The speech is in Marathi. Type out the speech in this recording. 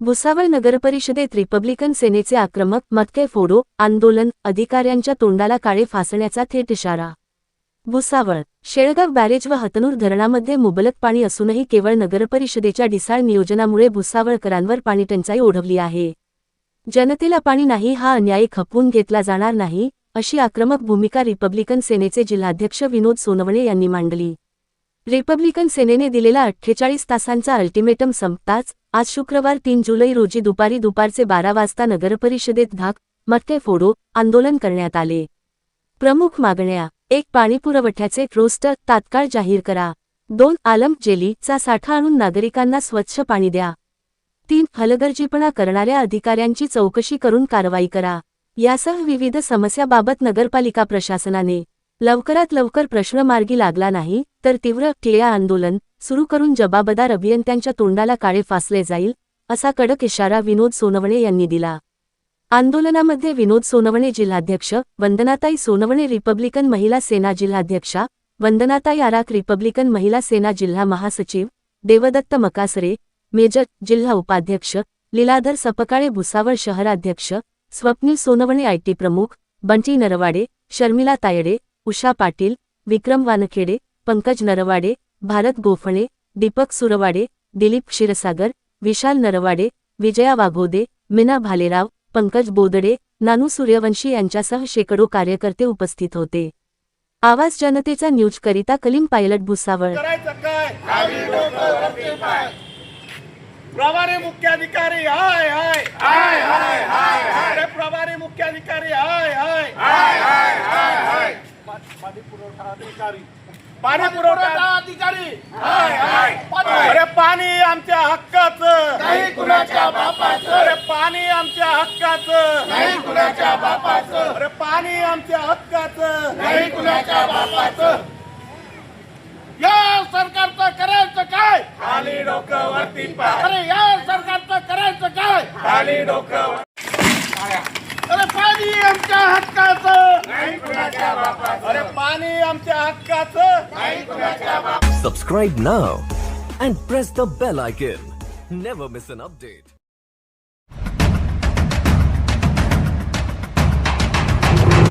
भुसावळ नगरपरिषदेत रिपब्लिकन सेनेचे आक्रमक मटके फोडो आंदोलन, अधिकाऱ्यांच्या तोंडाला काळे फासण्याचा थेट इशारा। भुसावळ, शेळगाव बॅरेज व हतनूर धरणामध्ये मुबलक पाणी असूनही केवळ नगरपरिषदेच्या ढिसाळ नियोजनामुळे भुसावळकरांवर पाणीटंचाई ओढवली आहे। जनतेला पाणी नाही हा अन्याय खपवून घेतला जाणार नाही, अशी आक्रमक भूमिका रिपब्लिकन सेनेचे जिल्हाध्यक्ष विनोद सोनवणे यांनी मांडली। रिपब्लिकन सेनेने दिलेला 48 तासांचा अल्टिमेटम संपताच आज शुक्रवार 3 जुलै रोजी दुपारचे 12 वाजता नगरपरिषदेत धाक मटके फोडो आंदोलन करण्यात आले। प्रमुख मागण्या: 1. पाणीपुरवठ्याचे रोस्टर तात्काळ जाहीर करा। 2. आलम जेलीचा साठा आणून नागरिकांना स्वच्छ पाणी द्या। 3. हलगर्जीपणा करणाऱ्या अधिकाऱ्यांची चौकशी करून कारवाई करा। यासह विविध समस्याबाबत नगरपालिका प्रशासनाने लवकरात लवकर प्रश्न मार्गी लागला नाही तर तीव्र ठिय्या आंदोलन सुरू करून जबाबदार अभियंत्यांच्या तोंडाला काळे फासले जाईल, असा कडक इशारा विनोद सोनवणे यांनी दिला। आंदोलनामध्ये विनोद सोनवणे जिल्हाध्यक्ष, वंदनाताई सोनवणे रिपब्लिकन महिला सेना जिल्हाध्यक्षा, वंदनाताई आराख रिपब्लिकन महिला सेना जिल्हा महासचिव, देवदत्त मकासरे मेजर जिल्हा उपाध्यक्ष, लीलाधर सपकाळे भुसावळ शहराध्यक्ष, स्वप्नील सोनवणे आयटी प्रमुख, बंटी नरवाडे, शर्मिला तायडे, उषा पाटील, विक्रम वानखेडे, पंकज नरवाडे, भारत गोफणे, दीपक सुरवाडे, दिलीप क्षीरसागर, विशाल नरवाडे, विजया वाघोदे, मीना भालेराव, पंकज बोदडे, नानू सूर्यवंशी यांच्यासह शेकडो कार्यकर्ते उपस्थित होते। आवाज जनतेचा न्यूज करिता कलीम पायलट भुसावळ। प्रभारी मुख्याधिकारी हाय हाय हाय हाय हाय हाय प्रभारी मुख्याधिकारी हाय हाय हाय हाय हाय हाय पाणी पुरवठा अधिकारी हाय हाय अरे पाणी आमच्या हक्काचं नाही कुणाच्या बापाचं। अरे पाणी आमच्या हक्काचं नाही कुणाच्या बापाचं। अरे पाणी आमच्या हक्काचं नाही कुणाच्या बापाचं। या सरकारचं करायचं काय? खाली डोकं वरती पाय। अरे या सरकारचं करायचं काय? खाली डोकं। अरे पाणी आमच्या हक्काचं नाही कुणाच्या बापाचं। अरे पाणी आमच्या हक्काचं नाही कुणाच्या बापाचं। Subscribe now and press the bell icon. Never miss an update.